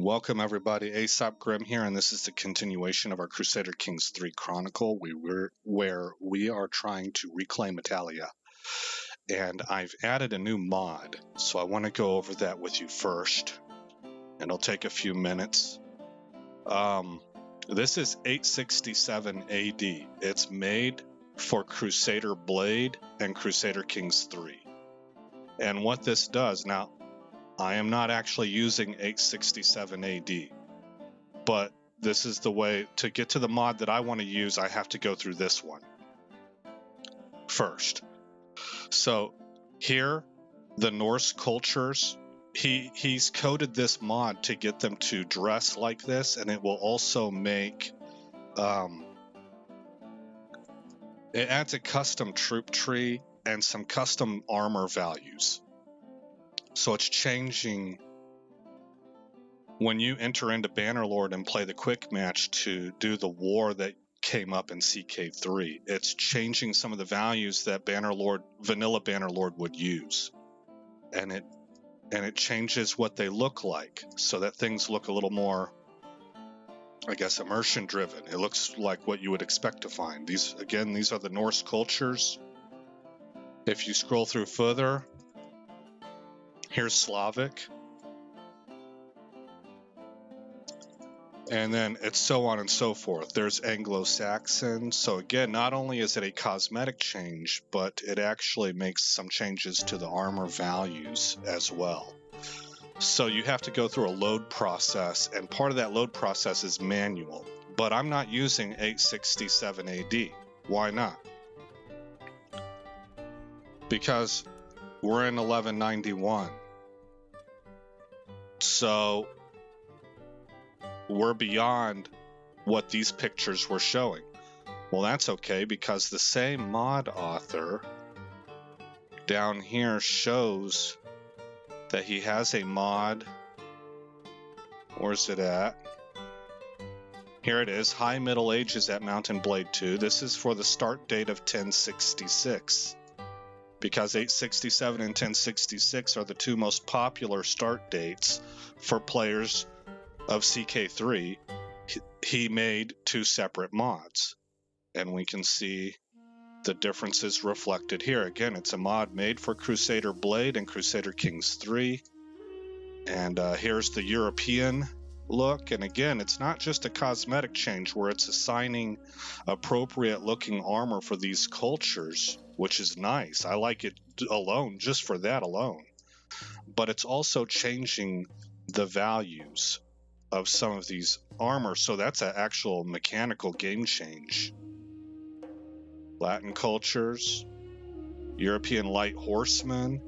Welcome everybody, Aesop Grim here, and this is the continuation of our Crusader Kings 3 Chronicle, where we are trying to reclaim Italia. And I've added a new mod, so I want to go over that with you first, and it'll take a few minutes. This is 867 AD. It's made for CrusaderBlade and Crusader Kings 3. And what this does, now, I am not actually using 867 AD, but this is the way to get to the mod that I want to use. I have to go through this one first. So here, the Norse Cultures, he's coded this mod to get them to dress like this, and it will also make, it adds a custom troop tree and some custom armor values. So it's changing when you enter into Bannerlord and play the quick match to do the war that came up in CK3. It's changing some of the values that vanilla Bannerlord would use. And it changes what they look like so that things look a little more, I guess, immersion driven. It looks like what you would expect to find. These are the Norse Cultures. If you scroll through further, here's Slavic. And then it's so on and so forth. There's Anglo-Saxon. So again, not only is it a cosmetic change, but it actually makes some changes to the armor values as well. So you have to go through a load process, and part of that load process is manual. But I'm not using 867 AD. Why not? Because we're in 1191. So we're beyond what these pictures were showing. Well, that's okay, because the same mod author down here shows that he has a mod. Where's it at? Here it is, High Middle Ages at Mountain Blade 2. This is for the start date of 1066. Because 867 and 1066 are the two most popular start dates for players of CK3, he made two separate mods. And we can see the differences reflected here. Again, it's a mod made for CrusaderBlade and Crusader Kings 3. And here's the European look. And again, it's not just a cosmetic change where it's assigning appropriate looking armor for these cultures, which is nice. I like it alone, just for that alone. But it's also changing the values of some of these armor, so that's an actual mechanical game change. Latin cultures, European light horsemen,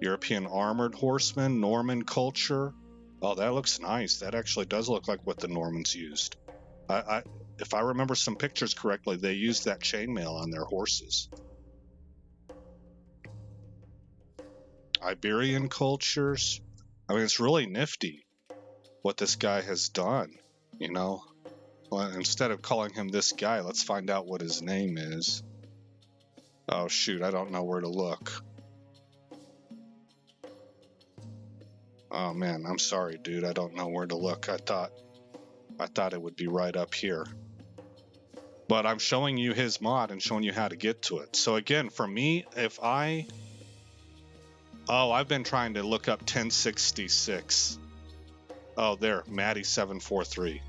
European armored horsemen, Norman culture. Oh, that looks nice. That actually does look like what the Normans used. If I remember some pictures correctly, they used that chainmail on their horses. Iberian cultures. I mean, it's really nifty what this guy has done, you know. Well, instead of calling him this guy, let's find out what his name is. Oh shoot, I don't know where to look. Oh man, I'm sorry, dude. I don't know where to look. I thought it would be right up here. But I'm showing you his mod and showing you how to get to it. So again, for me, I've been trying to look up 1066. Oh, there, Maddie743.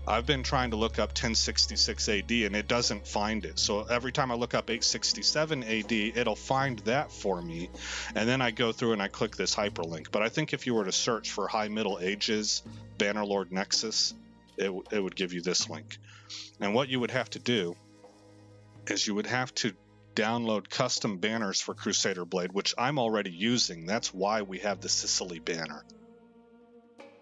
I've been trying to look up 1066 AD and it doesn't find it. So every time I look up 867 AD, it'll find that for me. And then I go through and I click this hyperlink. But I think if you were to search for High Middle Ages, Bannerlord Nexus, it would give you this link. And what you would have to do is you would have to download custom banners for CrusaderBlade, which I'm already using. That's why we have the Sicily banner.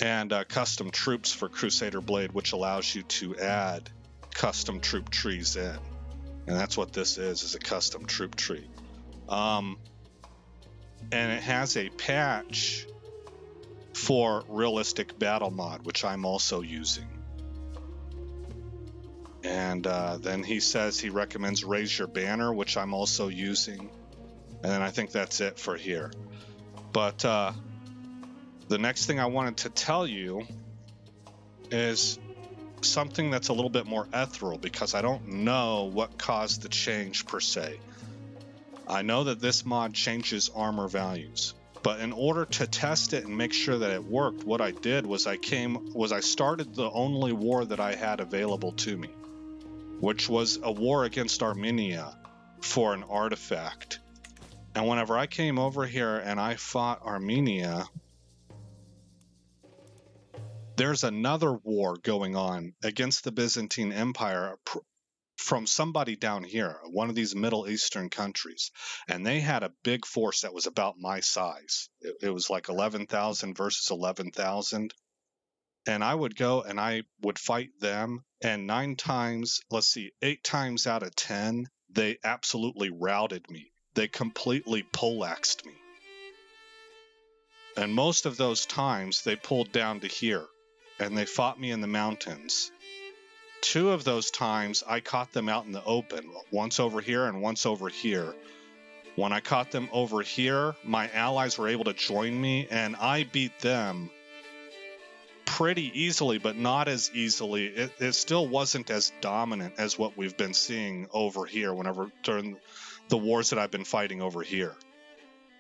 And custom troops for CrusaderBlade, which allows you to add custom troop trees in. And that's what this is a custom troop tree. And it has a patch for realistic battle mod, which I'm also using. And then he says he recommends Raise Your Banner, which I'm also using. And then I think that's it for here. But the next thing I wanted to tell you is something that's a little bit more ethereal, because I don't know what caused the change per se. I know that this mod changes armor values, but in order to test it and make sure that it worked, what I did was I started the only war that I had available to me, which was a war against Armenia for an artifact. And whenever I came over here and I fought Armenia, there's another war going on against the Byzantine Empire from somebody down here, one of these Middle Eastern countries. And they had a big force that was about my size. It was like 11,000 versus 11,000. And I would go and I would fight them. And 8 times out of 10, they absolutely routed me. They completely poleaxed me. And most of those times they pulled down to here and they fought me in the mountains. 2 of those times I caught them out in the open, once over here and once over here. When I caught them over here, my allies were able to join me and I beat them pretty easily, but not as easily. It still wasn't as dominant as what we've been seeing over here during the wars that I've been fighting over here.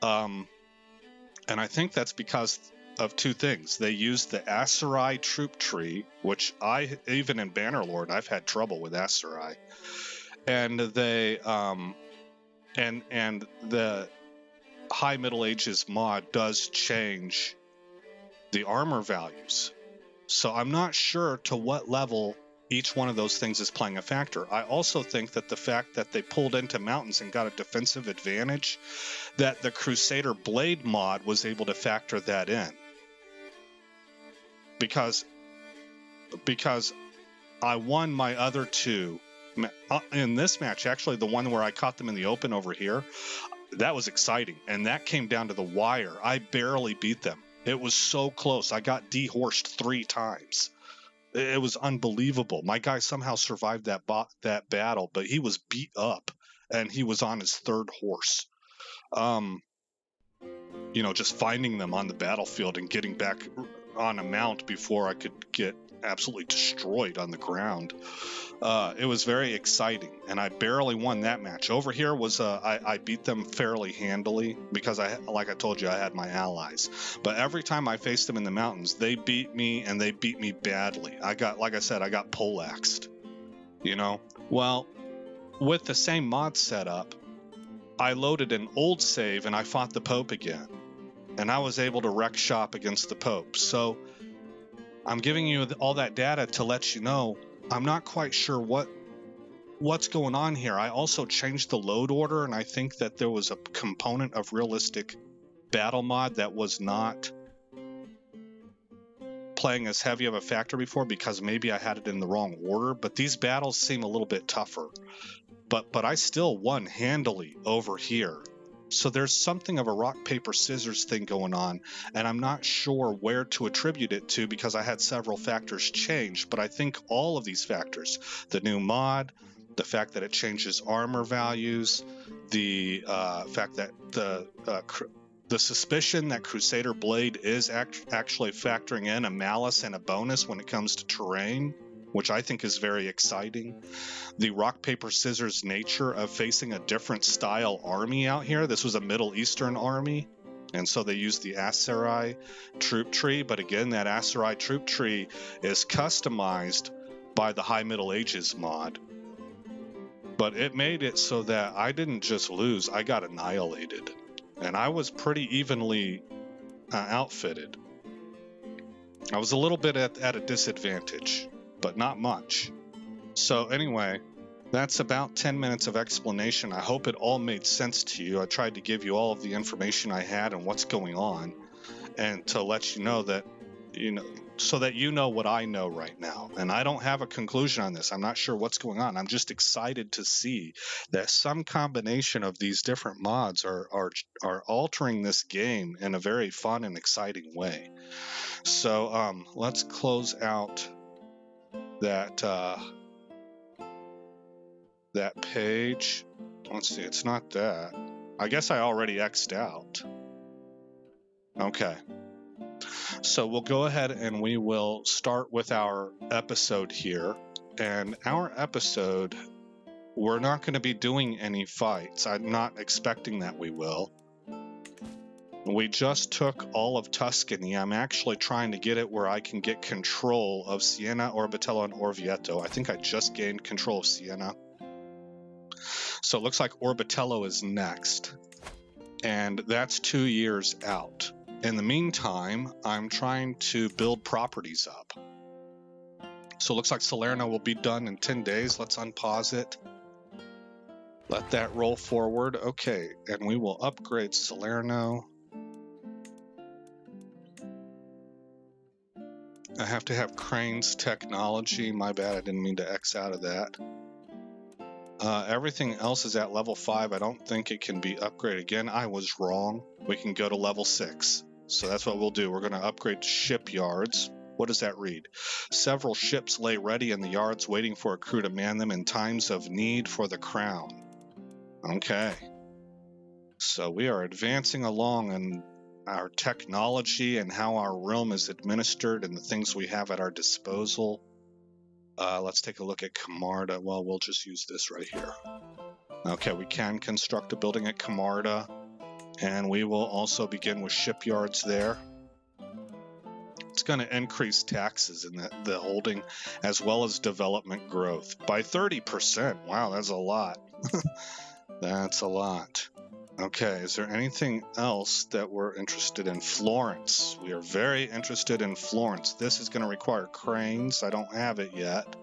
And I think that's because of 2 things. They used the Aserai troop tree, which even in Bannerlord, I've had trouble with Aserai. And they, and the High Middle Ages mod does change the armor values. So I'm not sure to what level each one of those things is playing a factor. I also think that the fact that they pulled into mountains and got a defensive advantage, that the CrusaderBlade mod was able to factor that in. Because I won my other 2 in this match. Actually, the one where I caught them in the open over here, that was exciting, and that came down to the wire. I barely beat them. It was so close. I got dehorsed 3 times. It was unbelievable. My guy somehow survived that battle, but he was beat up and he was on his 3rd horse. Just finding them on the battlefield and getting back on a mount before I could get absolutely destroyed on the ground. It was very exciting, and I barely won that match. Over here was I beat them fairly handily because like I told you, I had my allies. But every time I faced them in the mountains, they beat me, and they beat me badly. I got poleaxed. Well, with the same mod setup, I loaded an old save and I fought the Pope again, and I was able to wreck shop against the Pope. So I'm giving you all that data to let you know I'm not quite sure what's going on here. I also changed the load order, and I think that there was a component of realistic battle mod that was not playing as heavy of a factor before, because maybe I had it in the wrong order. But these battles seem a little bit tougher. But I still won handily over here. So there's something of a rock, paper, scissors thing going on, and I'm not sure where to attribute it to because I had several factors change. But I think all of these factors, the new mod, the fact that it changes armor values, the fact that the suspicion that CrusaderBlade is actually factoring in a malice and a bonus when it comes to terrain, which I think is very exciting. The rock, paper, scissors nature of facing a different style army out here. This was a Middle Eastern army, and so they used the Aserai troop tree. But again, that Aserai troop tree is customized by the High Middle Ages mod. But it made it so that I didn't just lose, I got annihilated. And I was pretty evenly outfitted. I was a little bit at a disadvantage, but not much. So anyway, that's about 10 minutes of explanation. I hope it all made sense to you. I tried to give you all of the information I had and what's going on, and to let you know that, so that you know what I know right now. And I don't have a conclusion on this. I'm not sure what's going on. I'm just excited to see that some combination of these different mods are altering this game in a very fun and exciting way. So let's close out that that page. Let's see, it's not that. I guess I already X'd out. Okay. So we'll go ahead and we will start with our episode here. And our episode, we're not going to be doing any fights. I'm not expecting that we will. We just took all of Tuscany. I'm actually trying to get it where I can get control of Siena, Orbitello, and Orvieto. I think I just gained control of Siena. So it looks like Orbitello is next. And that's 2 years out. In the meantime, I'm trying to build properties up. So it looks like Salerno will be done in 10 days. Let's unpause it. Let that roll forward. Okay, and we will upgrade Salerno. I have to have Crane's technology. My bad, I didn't mean to X out of that. Everything else is at level 5. I don't think it can be upgraded again. I was wrong. We can go to level 6. So that's what we'll do. We're going to upgrade Shipyards. What does that read? Several ships lay ready in the yards waiting for a crew to man them in times of need for the crown. Okay. So we are advancing along in our technology and how our realm is administered and the things we have at our disposal. Let's take a look at Camarda. Well, we'll just use this right here. Okay, we can construct a building at Camarda, and we will also begin with Shipyards there. It's going to increase taxes in the holding as well as development growth by 30%. Wow, that's a lot. That's a lot. Okay, is there anything else that we're interested in? Florence. We are very interested in Florence. This is going to require cranes. I don't have it yet.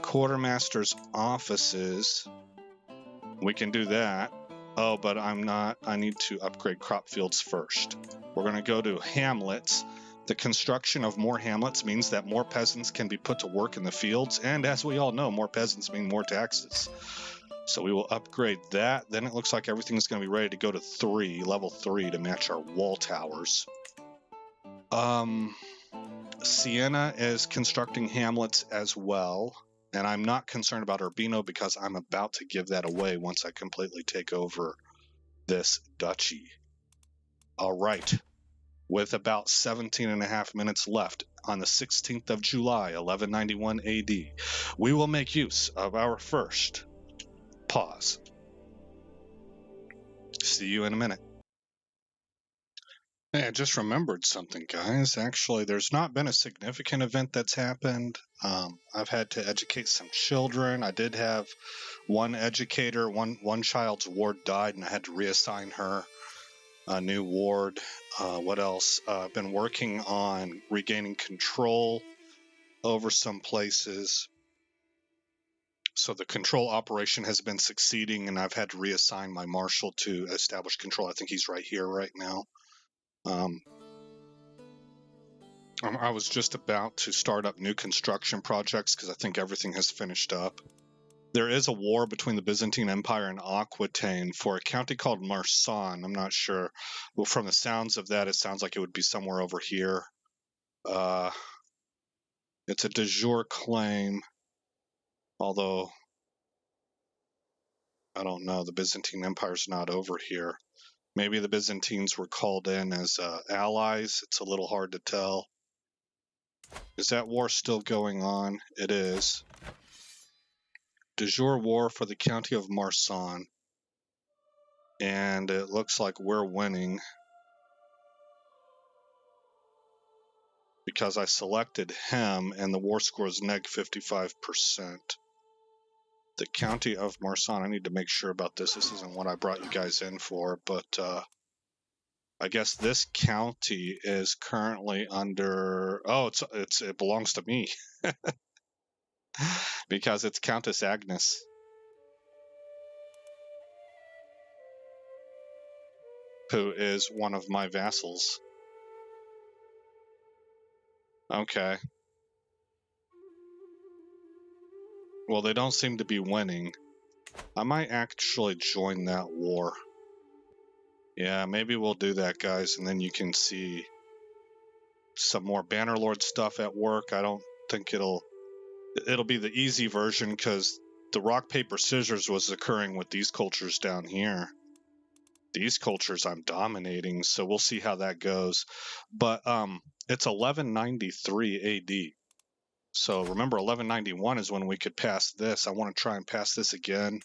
Quartermaster's offices. We can do that. Oh, but I'm not. I need to upgrade crop fields first. We're going to go to hamlets. The construction of more hamlets means that more peasants can be put to work in the fields. And as we all know, more peasants mean more taxes. So we will upgrade that. Then it looks like everything is going to be ready to go to 3, level 3 to match our wall towers. Siena is constructing hamlets as well. And I'm not concerned about Urbino because I'm about to give that away once I completely take over this duchy. All right. With about 17 and a half minutes left on the 16th of July, 1191 AD, we will make use of our first pause. See you in a minute. Hey, I just remembered something, guys. Actually, there's not been a significant event that's happened. I've had to educate some children. I did have one educator, one child's ward died, and I had to reassign her a new ward. What else? I've been working on regaining control over some places. So the control operation has been succeeding, and I've had to reassign my marshal to establish control. I think he's right here right now. I was just about to start up new construction projects because I think everything has finished up. There is a war between the Byzantine Empire and Aquitaine for a county called Marsan. I'm not sure. Well, from the sounds of that, it sounds like it would be somewhere over here. It's a de jure claim, although I don't know. The Byzantine Empire's not over here. Maybe the Byzantines were called in as allies. It's a little hard to tell. Is that war still going on? It is. De jure war for the county of Marsan. And it looks like we're winning because I selected him and the war score is neg 55%. The county of Marsan, I need to make sure about this. This isn't what I brought you guys in for, but I guess this county is currently under... Oh, it belongs to me because it's Countess Agnes. Who is one of my vassals. Okay. Well, they don't seem to be winning. I might actually join that war. Yeah, maybe we'll do that, guys, and then you can see some more Bannerlord stuff at work. I don't think it'll be the easy version because the rock, paper, scissors was occurring with these cultures down here. these cultures I'm dominating, so we'll see how that goes. But it's 1193 AD. So remember, 1191 is when we could pass this. I want to try and pass this again.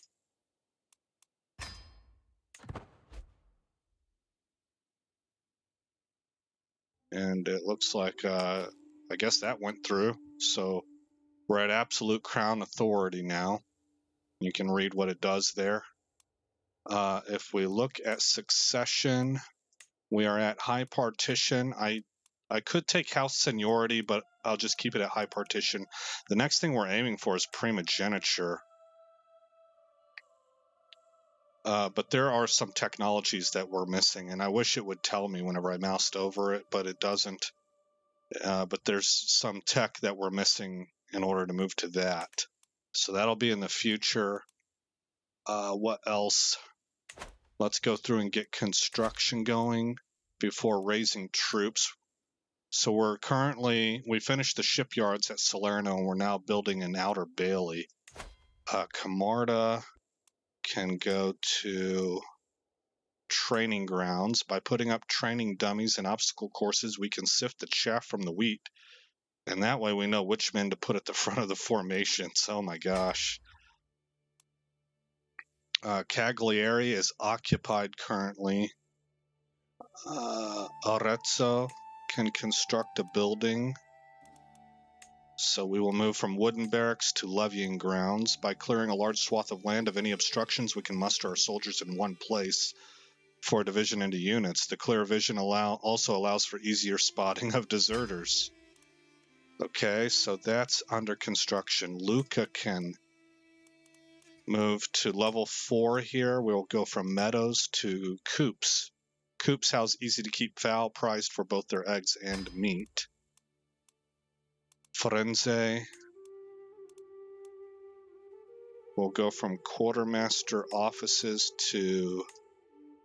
And it looks like, I guess that went through. So we're at absolute crown authority now. You can read what it does there. If we look at succession, we are at high partition. I could take house seniority, but I'll just keep it at high partition. The next thing we're aiming for is primogeniture. But there are some technologies that we're missing, and I wish it would tell me whenever I moused over it, but it doesn't. But there's some tech that we're missing in order to move to that. So that'll be in the future. What else? Let's go through and get construction going before raising troops. So we finished the shipyards at Salerno, and we're now building an outer bailey. Camarda can go to training grounds. By putting up training dummies and obstacle courses, we can sift the chaff from the wheat. And that way we know which men to put at the front of the formations. Oh my gosh. Cagliari is occupied currently. Arezzo can construct a building. So we will move from wooden barracks to levying grounds. By clearing a large swath of land of any obstructions, we can muster our soldiers in one place for division into units. The clear vision also allows for easier spotting of deserters. Okay, so that's under construction. Lucca can move to level 4 here. We'll go from meadows to coops. Coops house easy to keep fowl, prized for both their eggs and meat. Firenze will go from quartermaster offices to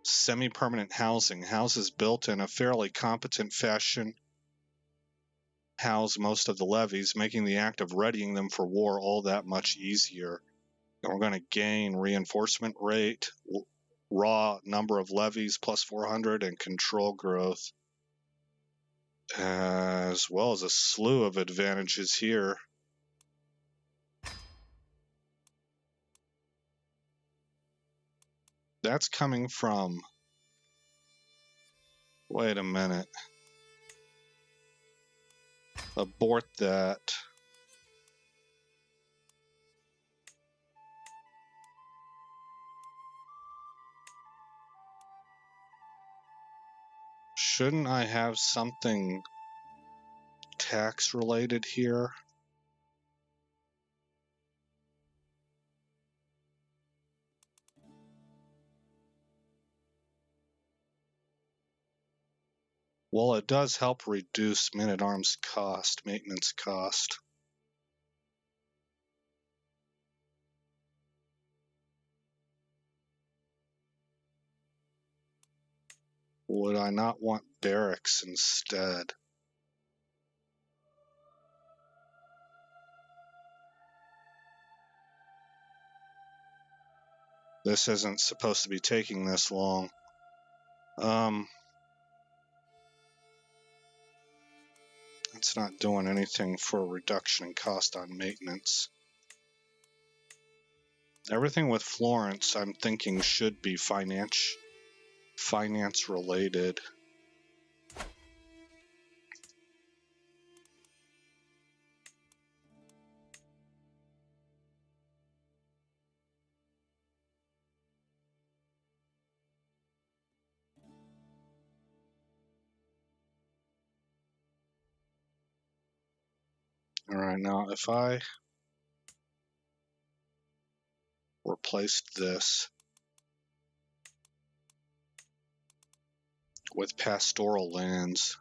semi-permanent housing. Houses built in a fairly competent fashion house most of the levies, making the act of readying them for war all that much easier. And we're going to gain reinforcement rate, raw number of levies plus 400, and control growth, as well as a slew of advantages here. That's coming from... Wait a minute. Abort that. Shouldn't I have something tax related here? Well, it does help reduce men-at-arms cost, maintenance cost. Would I not want barracks instead? This isn't supposed to be taking this long. It's not doing anything for a reduction in cost on maintenance. Everything with Florence, I'm thinking, should be finance related. All right, now if I replaced this with pastoral lands,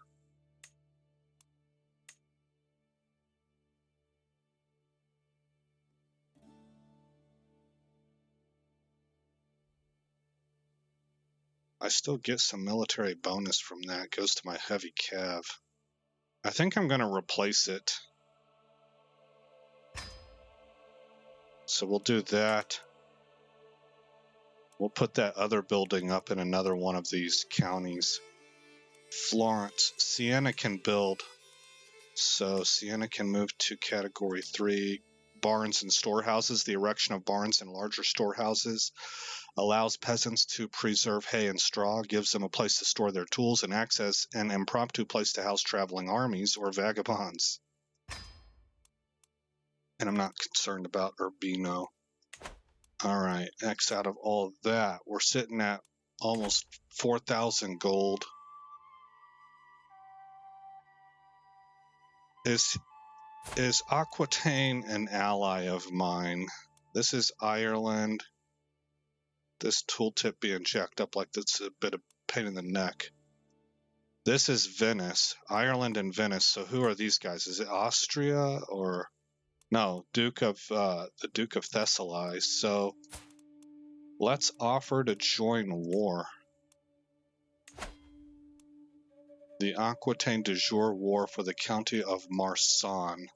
I still get some military bonus from that. It goes to my heavy cav. I think I'm going to replace it. So we'll do that. We'll put that other building up in another one of these counties. Florence. Siena can build. So Siena can move to category 3. Barns and storehouses. The erection of barns and larger storehouses allows peasants to preserve hay and straw, gives them a place to store their tools, and acts as an impromptu place to house traveling armies or vagabonds. And I'm not concerned about Urbino. Alright, X out of all of that. We're sitting at almost 4,000 gold. Is Aquitaine an ally of mine? This is Ireland. This tooltip being jacked up like that's a bit of pain in the neck. This is Venice. Ireland and Venice. So who are these guys? Is it Austria or... No, the Duke of Thessaly. So let's offer to join war. The Aquitaine de Jour War for the County of Marsan.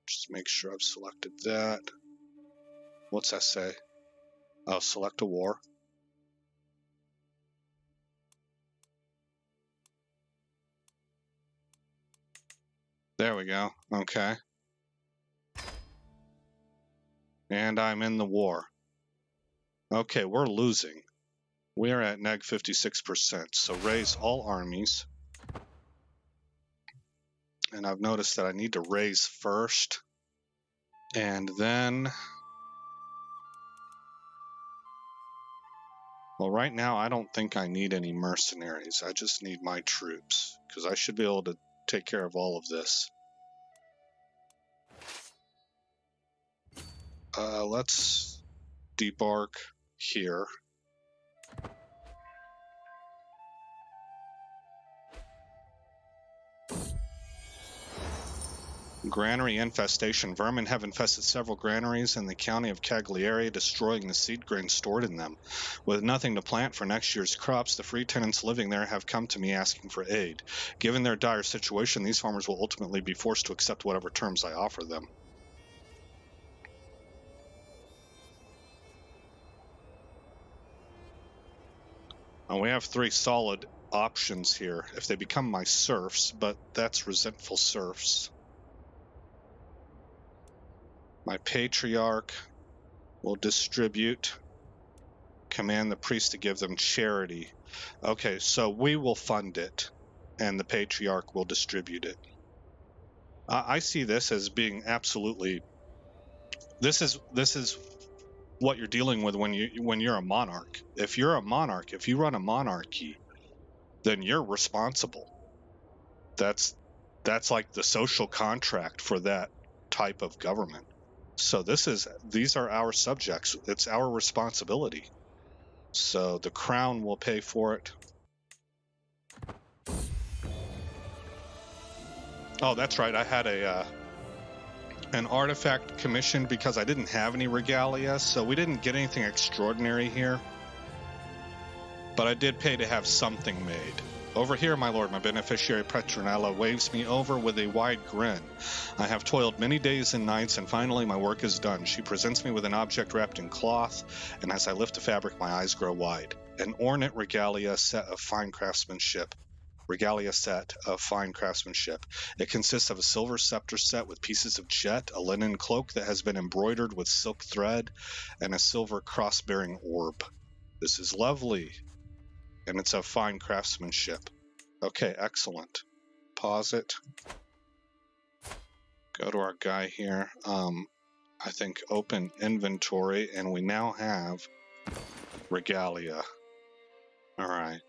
Just make sure I've selected that. What's that say? Oh, select a war. There we go. Okay. And I'm in the war. Okay, we're losing. We're at neg 56%. So raise all armies. And I've noticed that I need to raise first. And then... Well, right now I don't think I need any mercenaries. I just need my troops. Because I should be able to take care of all of this. Let's debark here. Granary Infestation. Vermin have infested several granaries in the county of Cagliari, destroying the seed grain stored in them. With nothing to plant for next year's crops, the free tenants living there have come to me asking for aid. Given their dire situation, these farmers will ultimately be forced to accept whatever terms I offer them. And we have 3 solid options here if they become my serfs, but that's resentful serfs. My patriarch will distribute, command the priest to give them charity. Okay, so we will fund it, and the patriarch will distribute it. I see this as being absolutely... This is what you're dealing with when you're a monarch. If you're a monarch, if you run a monarchy, then you're responsible. That's like the social contract for that type of government. So these are our subjects. It's our responsibility. So the crown will pay for it. Oh, that's right. I had an artifact commissioned because I didn't have any regalia, so we didn't get anything extraordinary here. But I did pay to have something made. Over here, my lord, my beneficiary Petronella waves me over with a wide grin. I have toiled many days and nights, and finally my work is done. She presents me with an object wrapped in cloth, and as I lift the fabric, my eyes grow wide. An ornate regalia set of fine craftsmanship. It consists of a silver scepter set with pieces of jet, a linen cloak that has been embroidered with silk thread, and a silver cross-bearing orb. This is lovely. And it's of fine craftsmanship. Okay, excellent. Pause it. Go to our guy here. I think open inventory, and we now have regalia. All right.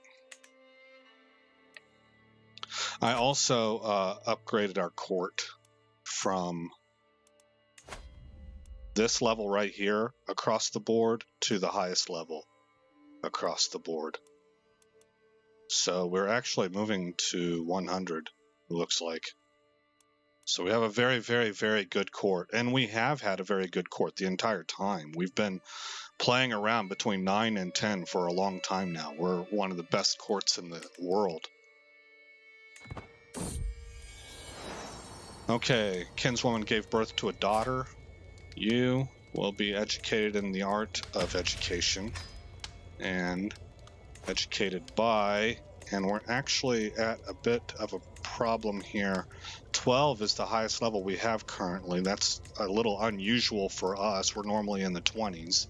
I also upgraded our court from this level right here across the board to the highest level across the board. So we're actually moving to 100, it looks like. So we have a very, very, very good court. And we have had a very good court the entire time. We've been playing around between 9 and 10 for a long time now. We're one of the best courts in the world. Okay, kinswoman gave birth to a daughter. You will be educated in the art of education and educated by, and we're actually at a bit of a problem here. 12 is the highest level we have currently. That's a little unusual for us. We're normally in the 20s.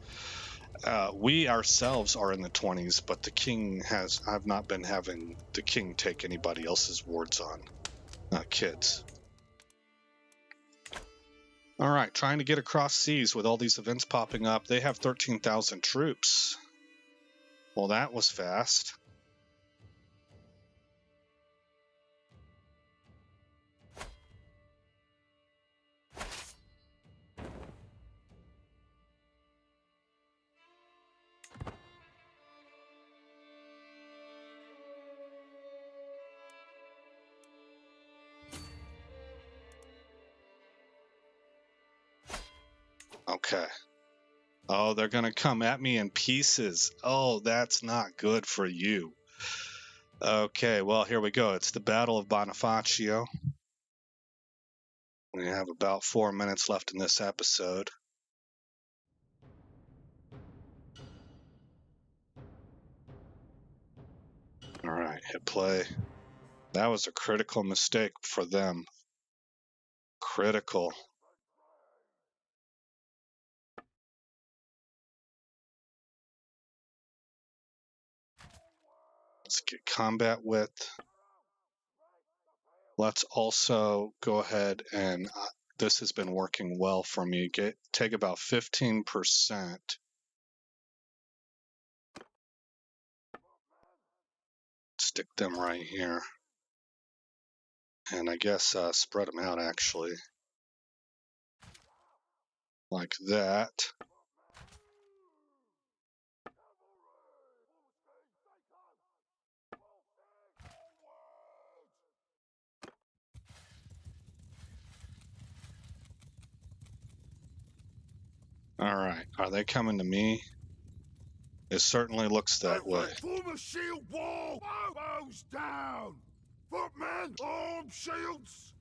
We ourselves are in the 20s, but the king has, I've not been having the king take anybody else's wards on kids. All right, trying to get across seas with all these events popping up. They have 13,000 troops. Well, that was fast. Okay. Oh, they're going to come at me in pieces. Oh, that's not good for you. Okay, well, here we go. It's the Battle of Bonifacio. We have about 4 minutes left in this episode. All right, hit play. That was a critical mistake for them. Critical. Let's get combat width. Let's also go ahead and this has been working well for me. Take about 15%. Stick them right here. And I guess spread them out actually. Like that. All right, are they coming to me? It certainly looks that way. Form a shield wall! Bows down! Footmen, arm shields!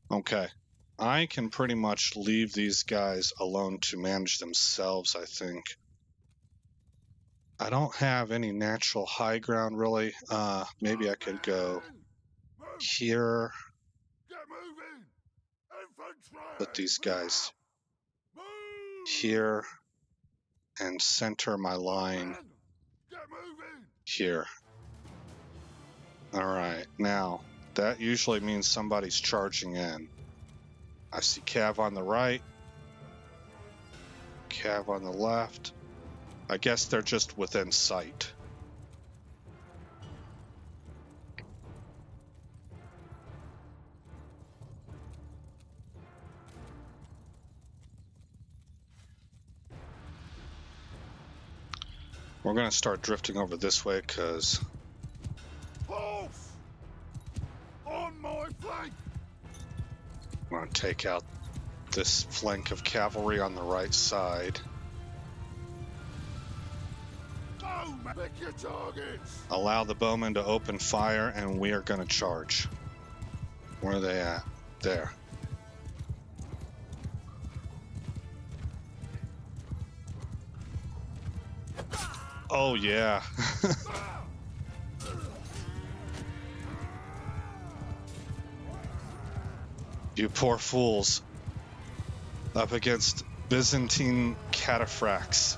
Okay. I can pretty much leave these guys alone to manage themselves, I think. I don't have any natural high ground, really. Maybe I could go here. Put these guys here and center my line here. All right, now that usually means somebody's charging in. I see Cav on the right, Cav on the left. I guess they're just within sight. We're going to start drifting over this way because on my flank. I'm going to take out this flank of cavalry on the right side. Pick your targets. Allow the bowmen to open fire, and we are going to charge. Where are they at? There. Oh, yeah. You poor fools. Up against Byzantine cataphracts.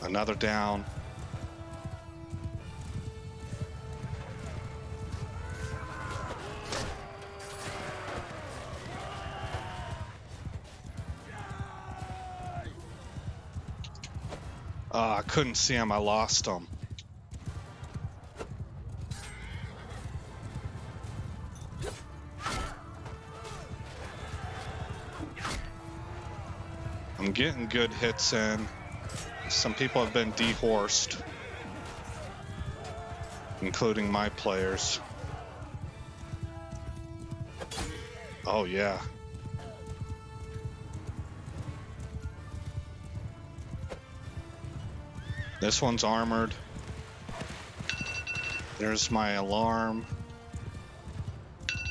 Another down. I couldn't see him. I lost him. I'm getting good hits in. Some people have been dehorsed. including my players. Oh yeah. This one's armored. There's my alarm.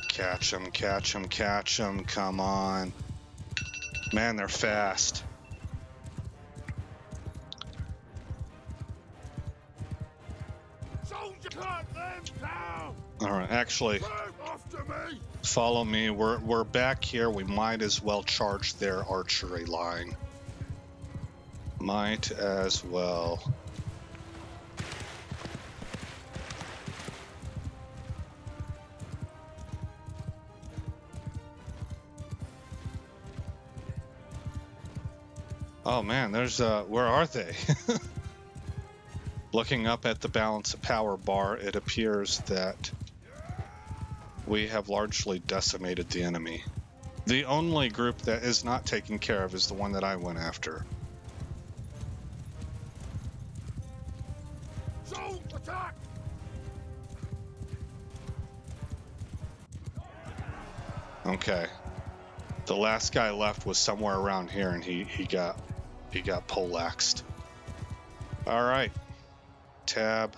Catch them, catch them, catch them. Come on. Man, they're fast. All right, actually, follow me. We're back here. We might as well charge their archery line. Might as well. Oh man, there's where are they? Looking up at the balance of power bar, it appears that we have largely decimated the enemy. The only group that is not taken care of is the one that I went after. Attack! Okay. The last guy left was somewhere around here, and he got poleaxed. All right. Tab.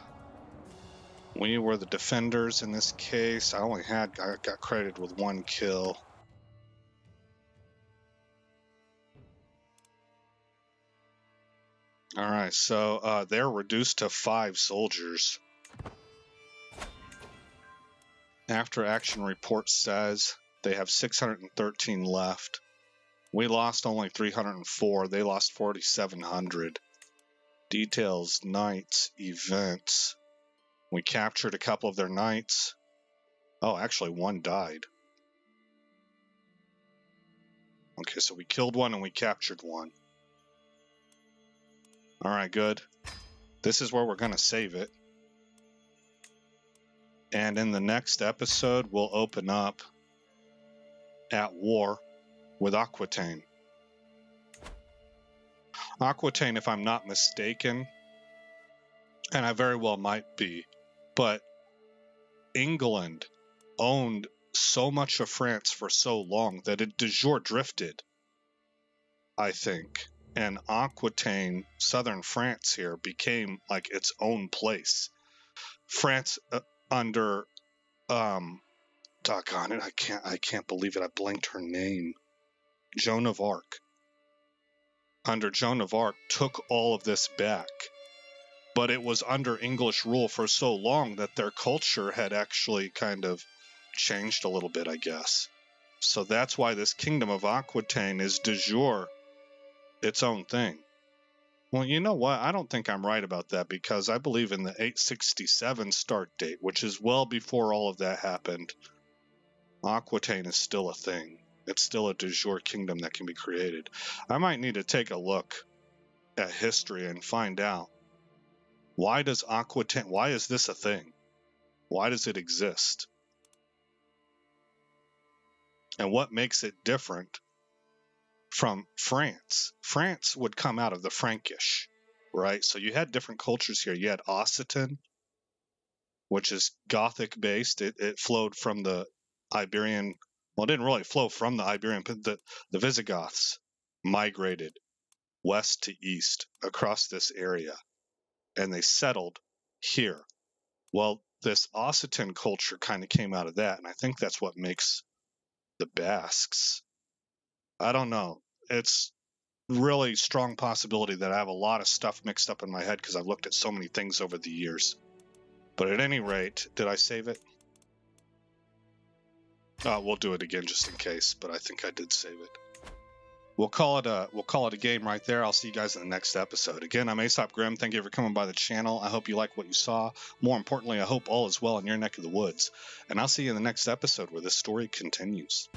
We were the defenders in this case. I got credited with 1 kill. All right, so they're reduced to 5 soldiers. After action report says they have 613 left. We lost only 304. They lost 4,700. Details, knights, events. We captured a couple of their knights. Oh, actually, 1 died. Okay, so we killed 1 and we captured 1. All right, good. This is where we're going to save it. And in the next episode, we'll open up at war with Aquitaine. Aquitaine, if I'm not mistaken, and I very well might be, but England owned so much of France for so long that it de jure drifted, I think. And Aquitaine, southern France here, became like its own place. France under doggone it, I can't believe it. I blanked her name. Joan of Arc. Under Joan of Arc took all of this back. But it was under English rule for so long that their culture had actually kind of changed a little bit, I guess. So that's why this Kingdom of Aquitaine is de jure its own thing. Well, you know what? I don't think I'm right about that, because I believe in the 867 start date, which is well before all of that happened. Aquitaine is still a thing. It's still a de jure kingdom that can be created. I might need to take a look at history and find out, why is this a thing? Why does it exist? And what makes it different from France? France would come out of the Frankish, right? So you had different cultures here. You had Occitan, which is Gothic based. It flowed from the Iberian. Well, it didn't really flow from the Iberian, but the Visigoths migrated west to east across this area, and they settled here. Well, this Occitan culture kind of came out of that, and I think that's what makes the Basques. I don't know. It's really strong possibility that I have a lot of stuff mixed up in my head because I've looked at so many things over the years. But at any rate, did I save it? We'll do it again just in case, but I think I did save it. We'll call it a game right there. I'll see you guys in the next episode. Again, I'm Aesop Grimm. Thank you for coming by the channel. I hope you like what you saw. More importantly, I hope all is well in your neck of the woods. And I'll see you in the next episode where this story continues.